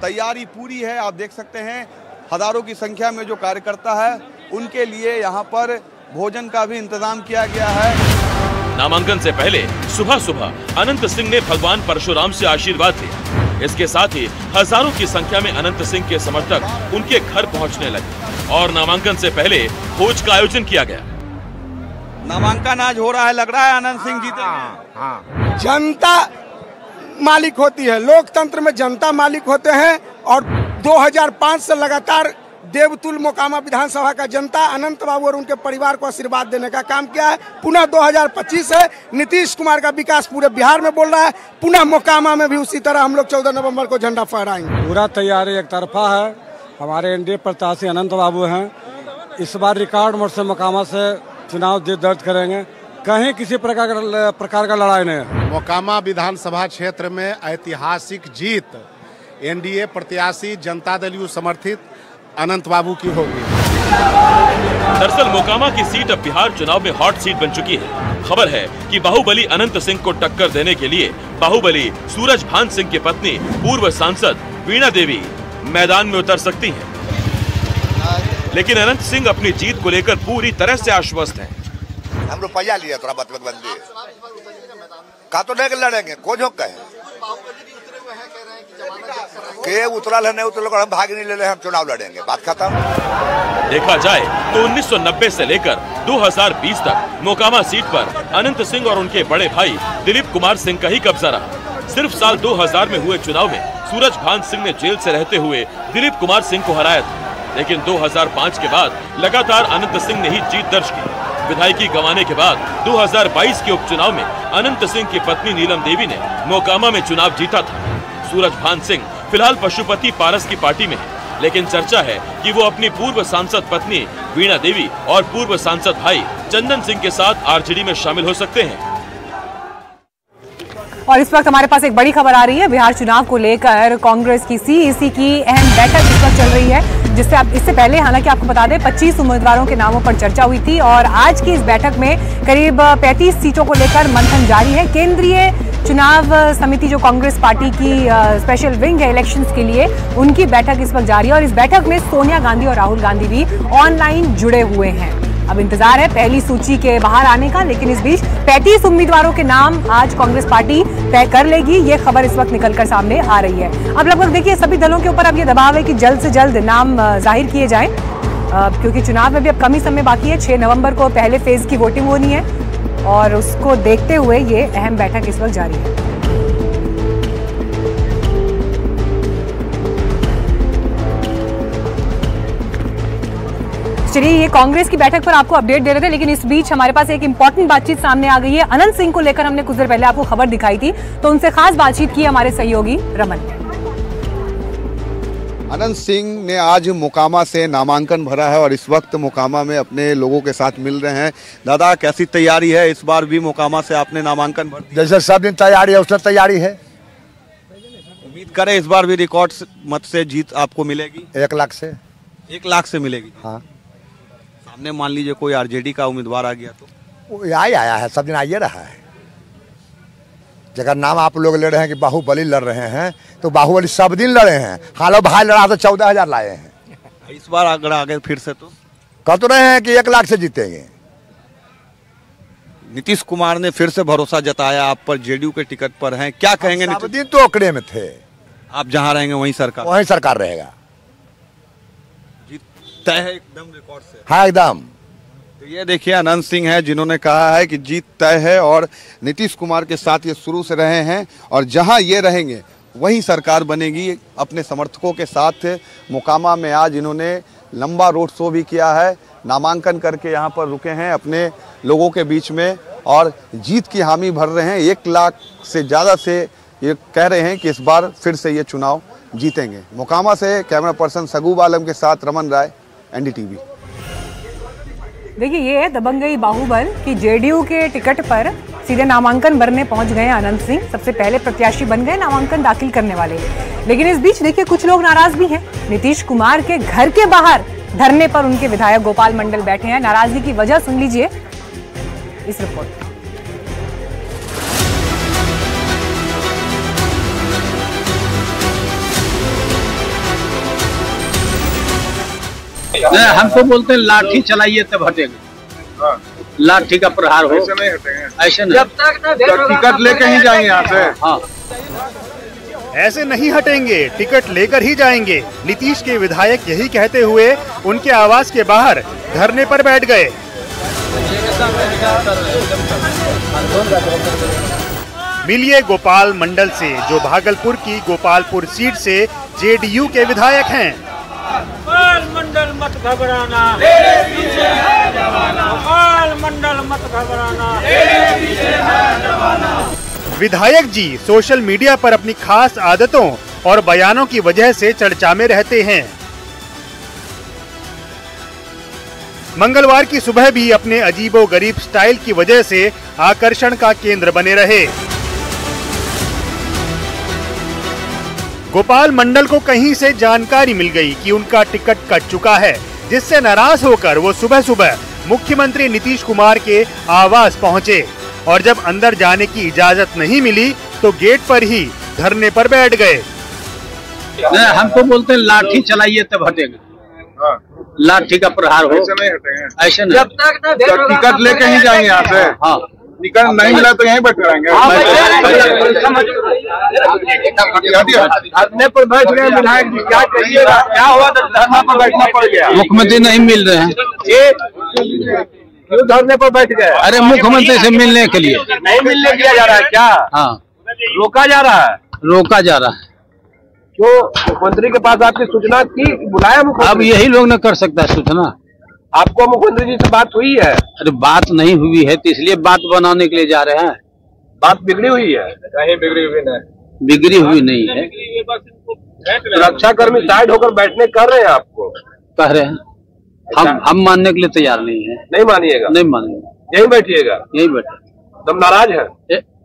तैयारी पूरी है, आप देख सकते हैं हजारों की संख्या में जो कार्यकर्ता है उनके लिए यहाँ पर भोजन का भी इंतजाम किया गया है। नामांकन से पहले सुबह सुबह अनंत सिंह ने भगवान परशुराम से आशीर्वाद लिया। इसके साथ ही हजारों की संख्या में अनंत सिंह के समर्थक उनके घर पहुंचने लगे और नामांकन से पहले भोज का आयोजन किया गया। नामांकन आज हो रहा है, लग रहा है अनंत सिंह जीतेंगे। जनता मालिक होती है, लोकतंत्र में जनता मालिक होते हैं और 2005 से लगातार देवतुल मोकामा विधानसभा का जनता अनंत बाबू और उनके परिवार को आशीर्वाद देने का काम किया है। पुनः 2025 है, नीतीश कुमार का विकास पूरे बिहार में बोल रहा है। पुनः मोकामा में भी उसी तरह हम लोग 14 नवंबर को झंडा फहराएंगे। पूरा तैयारी एक तरफा है। हमारे एनडीए प्रत्याशी अनंत बाबू हैं। इस बार रिकॉर्ड मोड से मोकामा से चुनाव जीत दर्ज करेंगे। कहीं किसी प्रकार का लड़ाई नहीं है। मोकामा विधानसभा क्षेत्र में ऐतिहासिक जीत एनडीए प्रत्याशी जनता दल यू समर्थित अनंत बाबू की होगी। दरअसल मोकामा की सीट अब बिहार चुनाव में हॉट सीट बन चुकी है। खबर है कि बाहुबली अनंत सिंह को टक्कर देने के लिए बाहुबली सूरजभान सिंह की पत्नी पूर्व सांसद वीणा देवी मैदान में उतर सकती हैं। लेकिन अनंत सिंह अपनी जीत को लेकर पूरी तरह से आश्वस्त हैं। हम रुपया लिया थोड़ा बंदी का तो नहीं लड़ेंगे, को झोंक है के उतरल है नहीं उतरल, हम भाग नहीं ले रहे, हम चुनाव लड़ेंगे, बात खत्म। देखा जाए तो 1990 से लेकर 2020 तक मोकामा सीट पर अनंत सिंह और उनके बड़े भाई दिलीप कुमार सिंह का ही कब्जा रहा। सिर्फ साल 2000 में हुए चुनाव में सूरजभान सिंह ने जेल से रहते हुए दिलीप कुमार सिंह को हराया था। लेकिन 2005 के बाद लगातार अनंत सिंह ने ही जीत दर्ज की। विधायकी गंवाने के बाद 2022 के उपचुनाव में अनंत सिंह की पत्नी नीलम देवी ने मोकामा में चुनाव जीता था। सूरजभान सिंह फिलहाल पशुपति पारस की पार्टी में है, लेकिन चर्चा है कि वो अपनी पूर्व सांसद पत्नी वीणा देवी और पूर्व सांसद भाई चंदन सिंह के साथ आरजेडी में शामिल हो सकते हैं। और इस वक्त हमारे पास एक बड़ी खबर आ रही है। बिहार चुनाव को लेकर कांग्रेस की सीईसी की अहम बैठक इस वक्त चल रही है, जिससे आप इससे पहले हालांकि आपको बता दें 25 उम्मीदवारों के नामों पर चर्चा हुई थी और आज की इस बैठक में करीब 35 सीटों को लेकर मंथन जारी है। केंद्रीय चुनाव समिति जो कांग्रेस पार्टी की स्पेशल विंग है इलेक्शंस के लिए, उनकी बैठक इस वक्त जारी है और इस बैठक में सोनिया गांधी और राहुल गांधी भी ऑनलाइन जुड़े हुए हैं। अब इंतजार है पहली सूची के बाहर आने का, लेकिन इस बीच 35 उम्मीदवारों के नाम आज कांग्रेस पार्टी तय कर लेगी, ये खबर इस वक्त निकलकर सामने आ रही है। अब लगभग देखिए सभी दलों के ऊपर अब ये दबाव है कि जल्द से जल्द नाम जाहिर किए जाएं, क्योंकि चुनाव में भी अब कम ही समय बाकी है। 6 नवंबर को पहले फेज की वोटिंग होनी है और उसको देखते हुए ये अहम बैठक इस वक्त जारी है। चलिए ये कांग्रेस की बैठक पर आपको अपडेट दे रहे थे, लेकिन इस बीच हमारे पास एक इंपॉर्टेंट बातचीत सामने आ गई है। अनंत सिंह को लेकर हमने कुछ देर पहले आपको खबर दिखाई थी, तो उनसे खास बातचीत की हमारे सहयोगी रमन ने। अनंत सिंह ने आज मोकामा से नामांकन भरा है और इस वक्त मोकामा में अपने लोगों के साथ मिल रहे हैं। दादा, कैसी तैयारी है? इस बार भी मोकामा से आपने नामांकन भर दिया? जैसे सब दिन तैयारी है उससे तैयारी है। उम्मीद करें इस बार भी रिकॉर्ड मत से जीत आपको मिलेगी? 1 लाख से 1 लाख से मिलेगी। हाँ, सामने मान लीजिए कोई आरजेडी का उम्मीदवार आ गया तो? वो आया है, सब दिन आइए रहा है। जगह नाम आप लोग ले रहे हैं कि बाहुबली लड़ रहे हैं, तो बाहुबली सब दिन लड़े हैं। हालो भाई लड़ा तो 14,000 लाए हैं। इस बार अगर आगे फिर से तो कह तो रहे हैं कि 1 लाख से जीतेंगे। नीतीश कुमार ने फिर से भरोसा जताया आप पर, जेडीयू के टिकट पर हैं, क्या कहेंगे? सब दिन तो ओकड़े में थे। आप जहां रहेंगे वहीं सरकार रहेगा। जीत तय है एकदम रिकॉर्ड से। हाँ एकदम। तो ये देखिए अनंत सिंह है जिन्होंने कहा है कि जीत तय है और नीतीश कुमार के साथ ये शुरू से रहे हैं और जहां ये रहेंगे वहीं सरकार बनेगी। अपने समर्थकों के साथ मोकामा में आज इन्होंने लंबा रोड शो भी किया है, नामांकन करके यहाँ पर रुके हैं अपने लोगों के बीच में और जीत की हामी भर रहे हैं। 1 लाख से ज़्यादा से ये कह रहे हैं कि इस बार फिर से ये चुनाव जीतेंगे। मोकामा से कैमरा पर्सन सगूब आलम के साथ रमन राय, एनडीटीवी। देखिए ये है दबंगई बाहुबल कि जेडीयू के टिकट पर सीधे नामांकन भरने पहुंच गए अनंत सिंह, सबसे पहले प्रत्याशी बन गए नामांकन दाखिल करने वाले। लेकिन इस बीच देखिए कुछ लोग नाराज भी हैं। नीतीश कुमार के घर के बाहर धरने पर उनके विधायक गोपाल मंडल बैठे हैं। नाराजगी की वजह सुन लीजिए इस रिपोर्ट में। हमको बोलते हैं लाठी चलाइए तब हटेंगे। लाठी का प्रहार हो, ऐसे नहीं हटेंगे। ऐसे नहीं, जब तक टिकट लेकर ही जाएंगे यहाँ से। हाँ, ऐसे नहीं हटेंगे, टिकट लेकर ही जाएंगे। नीतीश के विधायक यही कहते हुए उनके आवास के बाहर धरने पर बैठ गए। मिलिए गोपाल मंडल से जो भागलपुर की गोपालपुर सीट से जेडीयू के विधायक हैं। गोपाल मंडल मत घबराना, गोपाल मंडल मत घबराना। विधायक जी सोशल मीडिया पर अपनी खास आदतों और बयानों की वजह से चर्चा में रहते हैं। मंगलवार की सुबह भी अपने अजीबोगरीब स्टाइल की वजह से आकर्षण का केंद्र बने रहे। गोपाल मंडल को कहीं से जानकारी मिल गई कि उनका टिकट कट चुका है, जिससे नाराज होकर वो सुबह सुबह मुख्यमंत्री नीतीश कुमार के आवास पहुंचे और जब अंदर जाने की इजाजत नहीं मिली तो गेट पर ही धरने पर बैठ गए। हमको बोलते हैं लाठी चलाइए तब हटेंगे। लाठी का प्रहार हो, ऐसे नहीं हटेंगे। ऐसे नहीं, जब तक टिकट लेकर ही जाएंगे यहाँ से। हाँ, टिकट नहीं मिला तो यहीं बैठे रहेंगे। धरने पर बैठ गए विधायक जी, क्या कहिएगा? क्या हुआ? धरना पर बैठना पड़ गया। मुख्यमंत्री नहीं मिल रहे हैं, क्यों धरने पर बैठ गए? अरे मुख्यमंत्री से मिलने के लिए नहीं मिलने दिया जा रहा है क्या? हाँ, रोका जा रहा है। रोका जा रहा है क्यों? मुख्यमंत्री के पास आपकी सूचना की, बुलाया मुख्यमंत्री? अब यही लोग न कर सकता है सूचना। आपको मुख्यमंत्री जी से बात हुई है? अरे बात नहीं हुई है तो इसलिए बात बनाने के लिए जा रहे हैं। बात बिगड़ी हुई है? नहीं बिगड़ी हुई नहीं, बिगड़ी हुई नहीं है। सुरक्षा कर्मी साइड होकर बैठने कर रहे हैं, आपको कह रहे हैं। हम मानने के लिए तैयार नहीं है। नहीं मानिएगा? नहीं मानिएगा, यही बैठिएगा। यही बैठे। तुम नाराज है?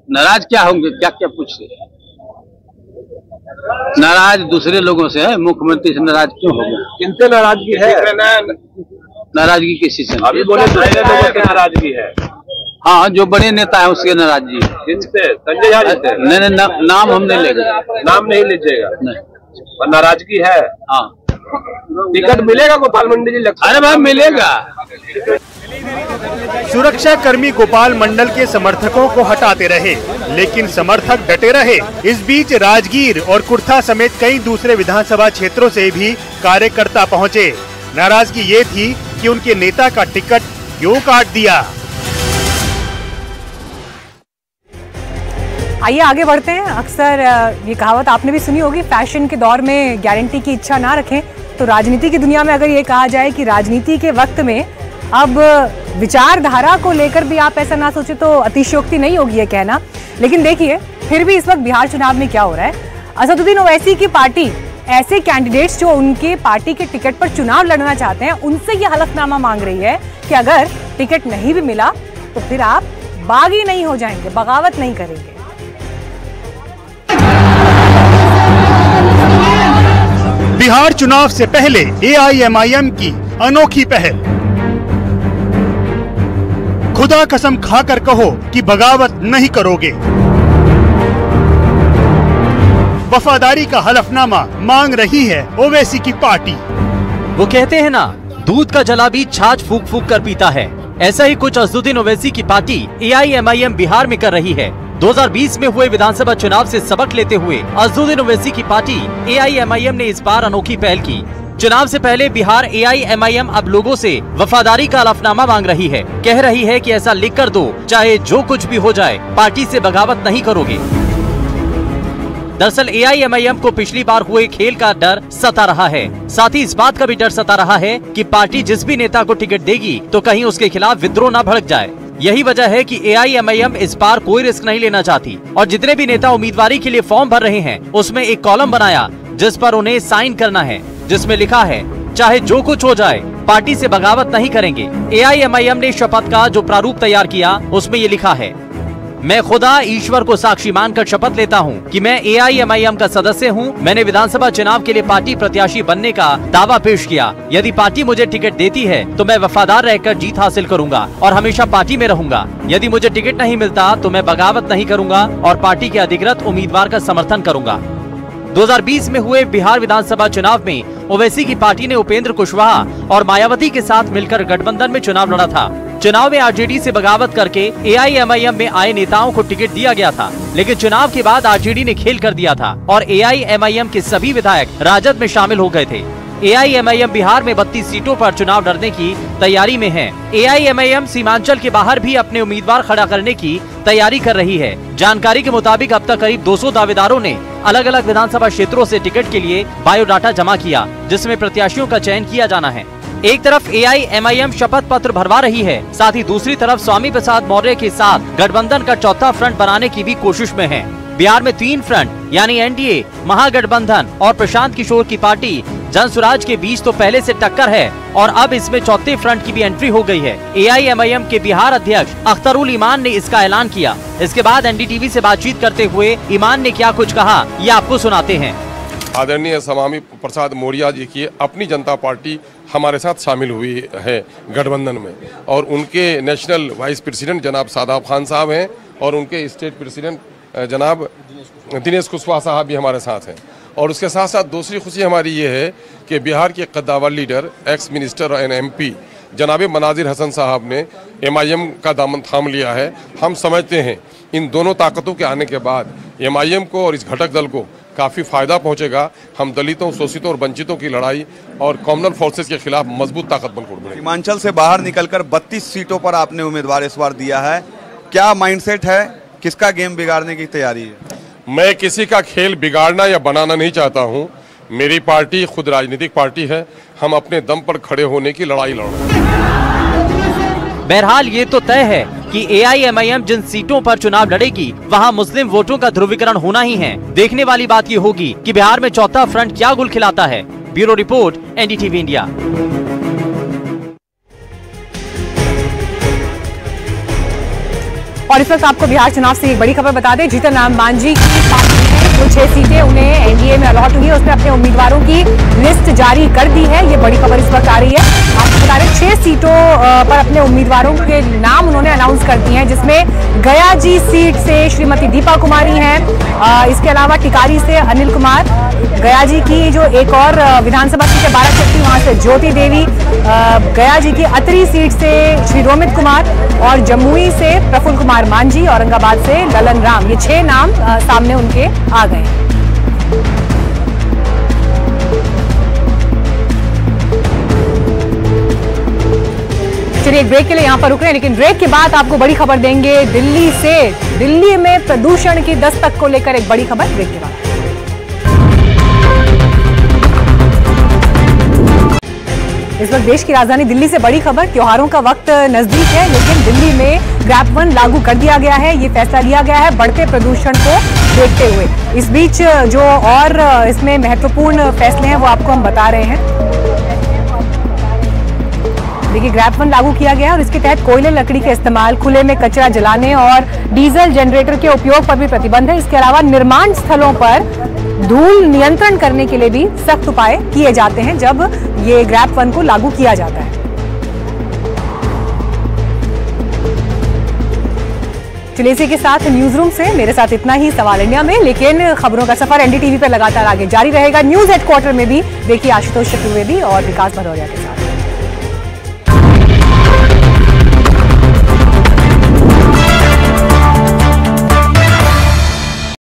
नाराज क्या होंगे? क्या क्या पूछ रहे? नाराज दूसरे लोगों से है, मुख्यमंत्री से नाराज क्यों हो गया? किनसे नाराजगी है? नाराजगी किसी से? अभी बोले दूसरे लोगों से नाराजगी है। हाँ, जो बड़े नेता है उसके नाराजगी है। किनसे? संजय झा जी से? नहीं, नाम हम नहीं लेंगे। नाम नहीं लीजिएगा? नहीं, नाराजगी है। हाँ, टिकट मिलेगा गोपाल मंडल जी? अरे भाई मिलेगा। सुरक्षा कर्मी गोपाल मंडल के समर्थकों को हटाते रहे, लेकिन समर्थक डटे रहे। इस बीच राजगीर और कुर्था समेत कई दूसरे विधानसभा क्षेत्रों से भी कार्यकर्ता पहुंचे। नाराजगी ये थी कि उनके नेता का टिकट क्यों काट दिया। आइए आगे बढ़ते हैं। अक्सर ये कहावत आपने भी सुनी होगी, फैशन के दौर में गारंटी की इच्छा ना रखें। तो राजनीति की दुनिया में अगर ये कहा जाए कि राजनीति के वक्त में अब विचारधारा को लेकर भी आप ऐसा ना सोचे तो अतिशयोक्ति नहीं होगी ये कहना। लेकिन देखिए फिर भी इस वक्त बिहार चुनाव में क्या हो रहा है। असदुद्दीन ओवैसी की पार्टी ऐसे कैंडिडेट्स जो उनके पार्टी के टिकट पर चुनाव लड़ना चाहते हैं उनसे ये हलफनामा मांग रही है कि अगर टिकट नहीं भी मिला तो फिर आप बागी नहीं हो जाएंगे, बगावत नहीं करेंगे। बिहार चुनाव से पहले AIMIM की अनोखी पहल। खुदा कसम खाकर कहो कि बगावत नहीं करोगे। वफादारी का हलफनामा मांग रही है ओवैसी की पार्टी। वो कहते हैं ना, दूध का जला भी छाछ फूक फूक कर पीता है। ऐसा ही कुछ अज़दुद्दीन ओवैसी की पार्टी AIMIM बिहार में कर रही है। 2020 में हुए विधानसभा चुनाव से सबक लेते हुए अज़दुद्दीन ओवैसी की पार्टी AIMIM ने इस बार अनोखी पहल की। चुनाव से पहले बिहार AIMIM अब लोगों से वफादारी का हलफनामा मांग रही है। कह रही है कि ऐसा लिख कर दो, चाहे जो कुछ भी हो जाए, पार्टी से बगावत नहीं करोगे। दरअसल AIMIM को पिछली बार हुए खेल का डर सता रहा है। साथ ही इस बात का भी डर सता रहा है कि पार्टी जिस भी नेता को टिकट देगी तो कहीं उसके खिलाफ विद्रोह न भड़क जाए। यही वजह है कि AIMIM इस बार कोई रिस्क नहीं लेना चाहती और जितने भी नेता उम्मीदवारी के लिए फॉर्म भर रहे हैं उसमें एक कॉलम बनाया जिस पर उन्हें साइन करना है, जिसमें लिखा है चाहे जो कुछ हो जाए पार्टी से बगावत नहीं करेंगे। AIMIM ने शपथ का जो प्रारूप तैयार किया उसमें ये लिखा है, मैं खुदा ईश्वर को साक्षी मानकर शपथ लेता हूँ कि मैं AIMIM का सदस्य हूँ। मैंने विधानसभा चुनाव के लिए पार्टी प्रत्याशी बनने का दावा पेश किया। यदि पार्टी मुझे टिकट देती है तो मैं वफादार रहकर जीत हासिल करूंगा और हमेशा पार्टी में रहूंगा। यदि मुझे टिकट नहीं मिलता तो मैं बगावत नहीं करूंगा और पार्टी के अधिकृत उम्मीदवार का समर्थन करूंगा। 2020 में हुए बिहार विधानसभा चुनाव में ओवैसी की पार्टी ने उपेंद्र कुशवाहा और मायावती के साथ मिलकर गठबंधन में चुनाव लड़ा था। चुनाव में RJD से बगावत करके AIMIM में आए नेताओं को टिकट दिया गया था, लेकिन चुनाव के बाद RJD ने खेल कर दिया था और AIMIM के सभी विधायक राजद में शामिल हो गए थे। AIMIM बिहार में 32 सीटों पर चुनाव लड़ने की तैयारी में है। AIMIM सीमांचल के बाहर भी अपने उम्मीदवार खड़ा करने की तैयारी कर रही है। जानकारी के मुताबिक अब तक करीब 200 दावेदारों ने अलग अलग विधानसभा क्षेत्रों से टिकट के लिए बायोडाटा जमा किया, जिसमें प्रत्याशियों का चयन किया जाना है। एक तरफ AIMIM शपथ पत्र भरवा रही है, साथ ही दूसरी तरफ स्वामी प्रसाद मौर्य के साथ गठबंधन का चौथा फ्रंट बनाने की भी कोशिश में है। बिहार में 3 फ्रंट यानी NDA, महागठबंधन और प्रशांत किशोर की पार्टी जनसुराज के बीच तो पहले से टक्कर है और अब इसमें चौथे फ्रंट की भी एंट्री हो गई है। AIMIM के बिहार अध्यक्ष अख्तरुल ईमान ने इसका ऐलान किया। इसके बाद NDTV से बातचीत करते हुए ईमान ने क्या कुछ कहा, ये आपको सुनाते हैं। आदरणीय स्वामी प्रसाद मौर्य जी की अपनी जनता पार्टी हमारे साथ शामिल हुई है गठबंधन में और उनके नेशनल वाइस प्रेसिडेंट जनाब सादाब खान साहब हैं और उनके स्टेट प्रेसिडेंट जनाब दिनेश कुशवाहा साहब भी हमारे साथ हैं। और उसके साथ साथ दूसरी खुशी हमारी ये है कि बिहार के कद्दावर लीडर एक्स मिनिस्टर और MP जनाब मनाजिर हसन साहब ने MIM का दामन थाम लिया है। हम समझते हैं इन दोनों ताकतों के आने के बाद MIM को और इस घटक दल को काफ़ी फायदा पहुंचेगा। हम दलितों, शोषितों और वंचितों की लड़ाई और कॉमनल फोर्सेस के खिलाफ मजबूत ताकत बनकर उभरेंगे। सीमांचल से बाहर निकलकर 32 सीटों पर आपने उम्मीदवार इस बार दिया है, क्या माइंडसेट है, किसका गेम बिगाड़ने की तैयारी है? मैं किसी का खेल बिगाड़ना या बनाना नहीं चाहता हूं। मेरी पार्टी खुद राजनीतिक पार्टी है, हम अपने दम पर खड़े होने की लड़ाई लड़ रहे हैं। बहरहाल ये तो तय है कि AIMIM जिन सीटों पर चुनाव लड़ेगी वहां मुस्लिम वोटों का ध्रुवीकरण होना ही है। देखने वाली बात ये होगी कि बिहार में चौथा फ्रंट क्या गुल खिलाता है। Bureau report, NDTV India. और इस वक्त आपको बिहार चुनाव से एक बड़ी खबर बता दें। जीतन राम मांझी की पार्टी ने जो 6 सीटें उन्हें NDA में अलॉट हुई है उसमें अपने उम्मीदवारों की लिस्ट जारी कर दी है। ये बड़ी खबर इस वक्त आ रही है। आपको बता दें 6 सीटों पर अपने उम्मीदवारों के नाम उन्होंने अनाउंस कर दिए हैं, जिसमें गया जी सीट से श्रीमती दीपा कुमारी हैं। इसके अलावा टिकारी से अनिल कुमार, गया जी की जो एक और विधानसभा सीट है 12 चट्टी, वहां से ज्योति देवी, गया जी की अतरी सीट से श्री रोमित कुमार और जमुई से प्रफुल्ल कुमार मांझी, औरंगाबाद से ललन राम। ये 6 नाम सामने उनके आ गए हैं। चलिए एक ब्रेक के लिए यहां पर रुक रहे हैं, लेकिन ब्रेक के बाद आपको बड़ी खबर देंगे दिल्ली से। दिल्ली में प्रदूषण की दस्तक को लेकर एक बड़ी खबर ब्रेक के बाद। इस वक्त देश की राजधानी दिल्ली से बड़ी खबर। त्योहारों का वक्त नजदीक है, लेकिन दिल्ली में ग्रैप 1 लागू कर दिया गया है। ये फैसला लिया गया है बढ़ते प्रदूषण को देखते हुए। इस बीच जो और इसमें महत्वपूर्ण फैसले हैं वो आपको हम बता रहे हैं। देखिए ग्रैप 1 लागू किया गया और इसके तहत कोयले लकड़ी के इस्तेमाल, खुले में कचरा जलाने और डीजल जनरेटर के उपयोग पर भी प्रतिबंध है। इसके अलावा निर्माण स्थलों पर धूल नियंत्रण करने के लिए भी सख्त उपाय किए जाते हैं जब ये ग्रैप 1 को लागू किया जाता है। चलिए इसी के साथ न्यूज रूम से मेरे साथ इतना ही सवाल इंडिया में, लेकिन खबरों का सफर एनडीटीवी पर लगातार आगे जारी रहेगा। न्यूज हेडक्वार्टर में भी देखिए आशुतोष चतुर्वेदी और विकास भदौरिया के साथ।